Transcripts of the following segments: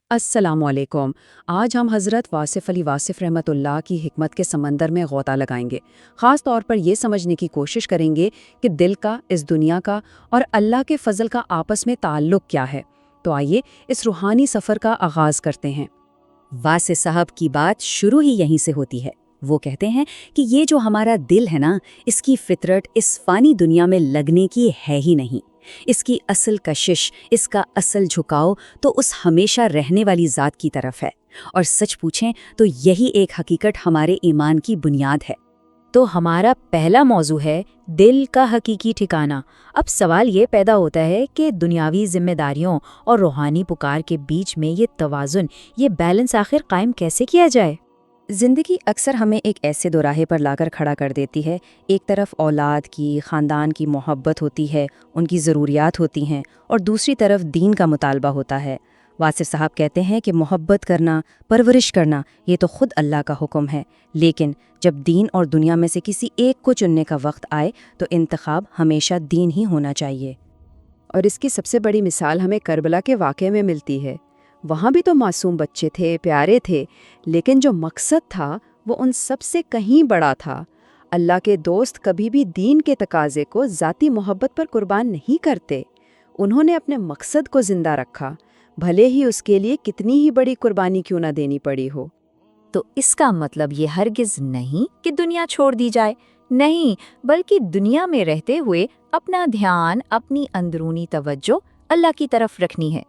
السلام علیکم۔ آج ہم حضرت واصف علی واصف رحمۃ اللہ کی حکمت کے سمندر میں غوطہ لگائیں گے۔ خاص طور پر یہ سمجھنے کی کوشش کریں گے کہ دل کا، اس دنیا کا اور اللہ کے فضل کا آپس میں تعلق کیا ہے۔ تو آئیے اس روحانی سفر کا آغاز کرتے ہیں۔ واصف صاحب کی بات شروع ہی یہیں سے ہوتی ہے۔ وہ کہتے ہیں کہ یہ جو ہمارا دل ہے نا، اس کی فطرت اس فانی دنیا میں لگنے کی ہے ہی نہیں۔ اس کی اصل کشش، اس کا اصل جھکاؤ تو اس ہمیشہ رہنے والی ذات کی طرف ہے۔ اور سچ پوچھیں تو یہی ایک حقیقت ہمارے ایمان کی بنیاد ہے۔ تو ہمارا پہلا موضوع ہے دل کا حقیقی ٹھکانہ۔ اب سوال یہ پیدا ہوتا ہے کہ دنیاوی ذمہ داریوں اور روحانی پکار کے بیچ میں یہ توازن، یہ بیلنس آخر قائم کیسے کیا جائے؟ زندگی اکثر ہمیں ایک ایسے دوراہے پر لا کر کھڑا کر دیتی ہے۔ ایک طرف اولاد کی، خاندان کی محبت ہوتی ہے، ان کی ضروریات ہوتی ہیں، اور دوسری طرف دین کا مطالبہ ہوتا ہے۔ واصف صاحب کہتے ہیں کہ محبت کرنا، پرورش کرنا، یہ تو خود اللہ کا حکم ہے، لیکن جب دین اور دنیا میں سے کسی ایک کو چننے کا وقت آئے تو انتخاب ہمیشہ دین ہی ہونا چاہیے۔ اور اس کی سب سے بڑی مثال ہمیں کربلا کے واقعے میں ملتی ہے۔ وہاں بھی تو معصوم بچے تھے، پیارے تھے، لیکن جو مقصد تھا وہ ان سب سے کہیں بڑا تھا۔ اللہ کے دوست کبھی بھی دین کے تقاضے کو ذاتی محبت پر قربان نہیں کرتے۔ انہوں نے اپنے مقصد کو زندہ رکھا، بھلے ہی اس کے لیے کتنی ہی بڑی قربانی کیوں نہ دینی پڑی ہو۔ تو اس کا مطلب یہ ہرگز نہیں کہ دنیا چھوڑ دی جائے، نہیں، بلکہ دنیا میں رہتے ہوئے اپنا دھیان، اپنی اندرونی توجہ اللہ کی طرف رکھنی ہے۔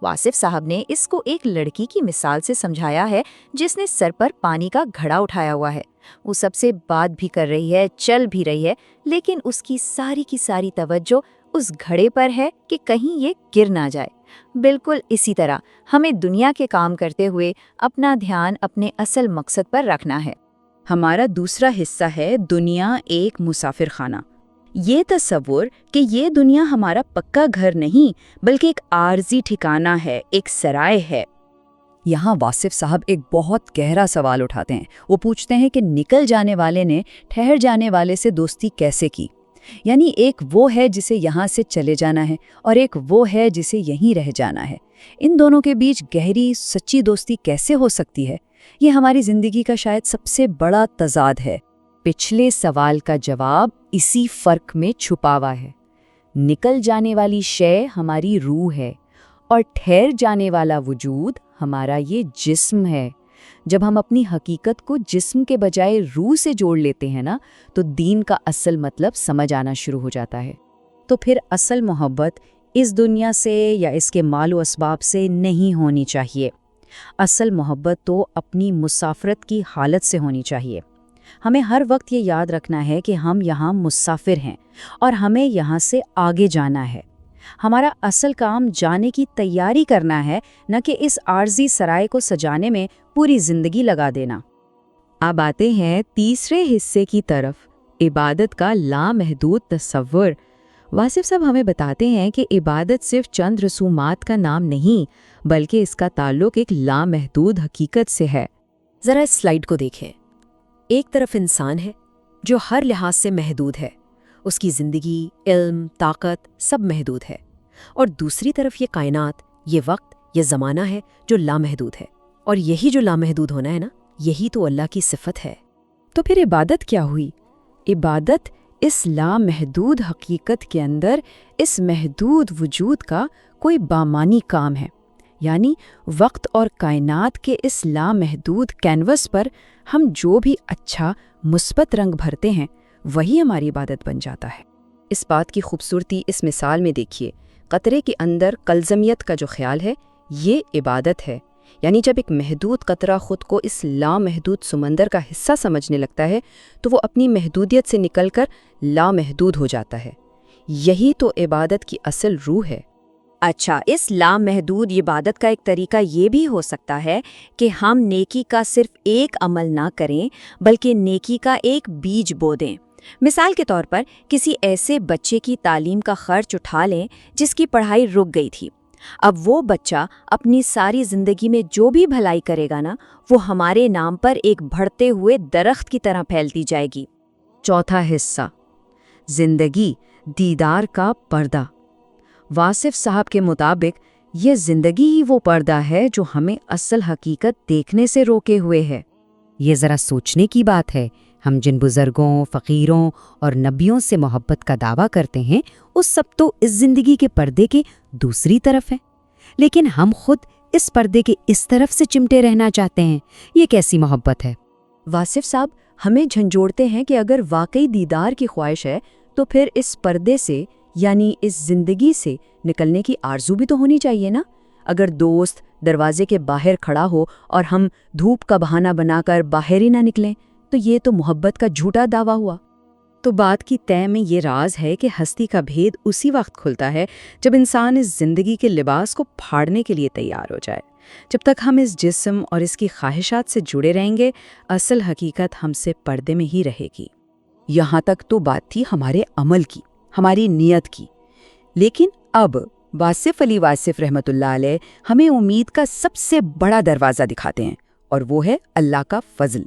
واصف صاحب نے اس کو ایک لڑکی کی مثال سے سمجھایا ہے جس نے سر پر پانی کا گھڑا اٹھایا ہوا ہے۔ وہ سب سے بات بھی کر رہی ہے، چل بھی رہی ہے، لیکن اس کی ساری توجہ اس گھڑے پر ہے کہ کہیں یہ گر نہ جائے۔ بالکل اسی طرح ہمیں دنیا کے کام کرتے ہوئے اپنا دھیان اپنے اصل مقصد پر رکھنا ہے۔ ہمارا دوسرا حصہ ہے دنیا ایک مسافر خانہ۔ یہ تصور کہ یہ دنیا ہمارا پکا گھر نہیں بلکہ ایک عارضی ٹھکانہ ہے، ایک سرائے ہے۔ یہاں واصف صاحب ایک بہت گہرا سوال اٹھاتے ہیں۔ وہ پوچھتے ہیں کہ نکل جانے والے نے ٹھہر جانے والے سے دوستی کیسے کی؟ یعنی ایک وہ ہے جسے یہاں سے چلے جانا ہے اور ایک وہ ہے جسے یہیں رہ جانا ہے۔ ان دونوں کے بیچ گہری سچی دوستی کیسے ہو سکتی ہے؟ یہ ہماری زندگی کا شاید سب سے بڑا تضاد ہے۔ پچھلے سوال کا جواب اسی فرق میں چھپا ہوا ہے۔ نکل جانے والی شے ہماری روح ہے اور ٹھہر جانے والا وجود ہمارا یہ جسم ہے۔ جب ہم اپنی حقیقت کو جسم کے بجائے روح سے جوڑ لیتے ہیں نا، تو دین کا اصل مطلب سمجھ آنا شروع ہو جاتا ہے۔ تو پھر اصل محبت اس دنیا سے یا اس کے مال و اسباب سے نہیں ہونی چاہیے۔ اصل محبت تو اپنی مسافرت کی حالت سے ہونی چاہیے۔ ہمیں ہر وقت یہ یاد رکھنا ہے کہ ہم یہاں مسافر ہیں اور ہمیں یہاں سے آگے جانا ہے۔ ہمارا اصل کام جانے کی تیاری کرنا ہے، نہ کہ اس عارضی سرائے کو سجانے میں پوری زندگی لگا دینا۔ اب آتے ہیں تیسرے حصے کی طرف، عبادت کا لامحدود تصور۔ واصف صاحب ہمیں بتاتے ہیں کہ عبادت صرف چند رسومات کا نام نہیں، بلکہ اس کا تعلق ایک لامحدود حقیقت سے ہے۔ ذرا اس سلائیڈ کو دیکھیں۔ ایک طرف انسان ہے جو ہر لحاظ سے محدود ہے، اس کی زندگی، علم، طاقت سب محدود ہے، اور دوسری طرف یہ کائنات، یہ وقت، یہ زمانہ ہے جو لامحدود ہے، اور یہی جو لامحدود ہونا ہے نا، یہی تو اللہ کی صفت ہے۔ تو پھر عبادت کیا ہوئی؟ عبادت اس لامحدود حقیقت کے اندر اس محدود وجود کا کوئی بامانی کام ہے۔ یعنی وقت اور کائنات کے اس لامحدود کینوس پر ہم جو بھی اچھا مثبت رنگ بھرتے ہیں وہی ہماری عبادت بن جاتا ہے۔ اس بات کی خوبصورتی اس مثال میں دیکھیے۔ قطرے کے اندر کلزمیت کا جو خیال ہے، یہ عبادت ہے۔ یعنی جب ایک محدود قطرہ خود کو اس لامحدود سمندر کا حصہ سمجھنے لگتا ہے تو وہ اپنی محدودیت سے نکل کر لامحدود ہو جاتا ہے۔ یہی تو عبادت کی اصل روح ہے۔ اچھا، اس لامحدود عبادت کا ایک طریقہ یہ بھی ہو سکتا ہے کہ ہم نیکی کا صرف ایک عمل نہ کریں بلکہ نیکی کا ایک بیج بو دیں۔ مثال کے طور پر کسی ایسے بچے کی تعلیم کا خرچ اٹھا لیں جس کی پڑھائی رک گئی تھی۔ اب وہ بچہ اپنی ساری زندگی میں جو بھی بھلائی کرے گا نا، وہ ہمارے نام پر ایک بڑھتے ہوئے درخت کی طرح پھیلتی جائے گی۔ چوتھا حصہ، زندگی دیدار کا پردہ۔ واصف صاحب کے مطابق یہ زندگی ہی وہ پردہ ہے جو ہمیں اصل حقیقت دیکھنے سے روکے ہوئے ہے۔ یہ ذرا سوچنے کی بات ہے، ہم جن بزرگوں، فقیروں اور نبیوں سے محبت کا دعویٰ کرتے ہیں وہ سب تو اس زندگی کے پردے کے دوسری طرف ہیں، لیکن ہم خود اس پردے کے اس طرف سے چمٹے رہنا چاہتے ہیں۔ یہ کیسی محبت ہے؟ واصف صاحب ہمیں جھنجھوڑتے ہیں کہ اگر واقعی دیدار کی خواہش ہے تو پھر اس پردے سے یعنی اس زندگی سے نکلنے کی آرزو بھی تو ہونی چاہیے نا۔ اگر دوست دروازے کے باہر کھڑا ہو اور ہم دھوپ کا بہانہ بنا کر باہر ہی نہ نکلیں تو یہ تو محبت کا جھوٹا دعویٰ ہوا۔ تو بات کی تہ میں یہ راز ہے کہ ہستی کا بھید اسی وقت کھلتا ہے جب انسان اس زندگی کے لباس کو پھاڑنے کے لیے تیار ہو جائے۔ جب تک ہم اس جسم اور اس کی خواہشات سے جڑے رہیں گے، اصل حقیقت ہم سے پردے میں ہی رہے گی۔ یہاں تک تو بات تھی ہمارے عمل کی، ہماری نیت کی، لیکن اب واصف علی واصف رحمۃ اللہ علیہ ہمیں امید کا سب سے بڑا دروازہ دکھاتے ہیں، اور وہ ہے اللہ کا فضل۔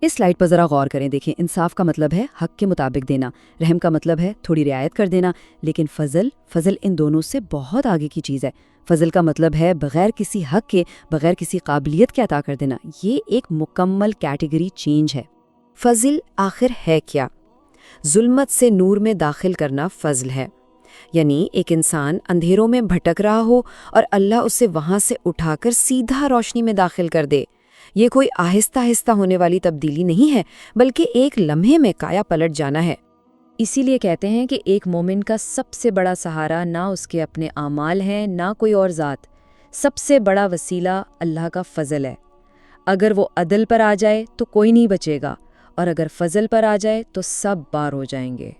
اس سلائیڈ پر ذرا غور کریں، دیکھیں انصاف کا مطلب ہے حق کے مطابق دینا، رحم کا مطلب ہے تھوڑی رعایت کر دینا، لیکن فضل ان دونوں سے بہت آگے کی چیز ہے۔ فضل کا مطلب ہے بغیر کسی حق کے، بغیر کسی قابلیت کے عطا کر دینا۔ یہ ایک مکمل کیٹیگری چینج ہے۔ فضل آخر ہے کیا؟ ظلمت سے نور میں داخل کرنا فضل ہے، یعنی ایک انسان اندھیروں میں بھٹک رہا ہو اور اللہ اسے وہاں سے اٹھا کر سیدھا روشنی میں داخل کر دے۔ یہ کوئی آہستہ آہستہ ہونے والی تبدیلی نہیں ہے، بلکہ ایک لمحے میں کایا پلٹ جانا ہے۔ اسی لیے کہتے ہیں کہ ایک مومن کا سب سے بڑا سہارا نہ اس کے اپنے اعمال ہیں، نہ کوئی اور ذات، سب سے بڑا وسیلہ اللہ کا فضل ہے۔ اگر وہ عدل پر آ جائے تو کوئی نہیں بچے گا، اور اگر فضل پر آ جائے تو سب بار ہو جائیں گے۔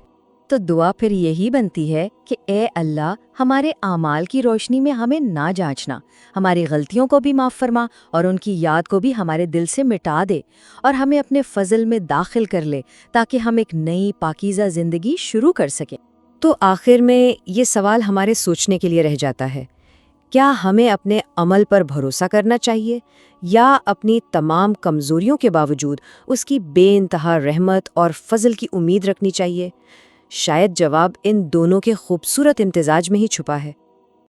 تو دعا پھر یہی بنتی ہے کہ اے اللہ، ہمارے اعمال کی روشنی میں ہمیں نہ جانچنا، ہماری غلطیوں کو بھی معاف فرما اور ان کی یاد کو بھی ہمارے دل سے مٹا دے، اور ہمیں اپنے فضل میں داخل کر لے تاکہ ہم ایک نئی پاکیزہ زندگی شروع کر سکیں۔ تو آخر میں یہ سوال ہمارے سوچنے کے لیے رہ جاتا ہے، کیا ہمیں اپنے عمل پر بھروسہ کرنا چاہیے یا اپنی تمام کمزوریوں کے باوجود اس کی بے انتہا رحمت اور فضل کی امید رکھنی چاہیے؟ شاید جواب ان دونوں کے خوبصورت امتزاج میں ہی چھپا ہے۔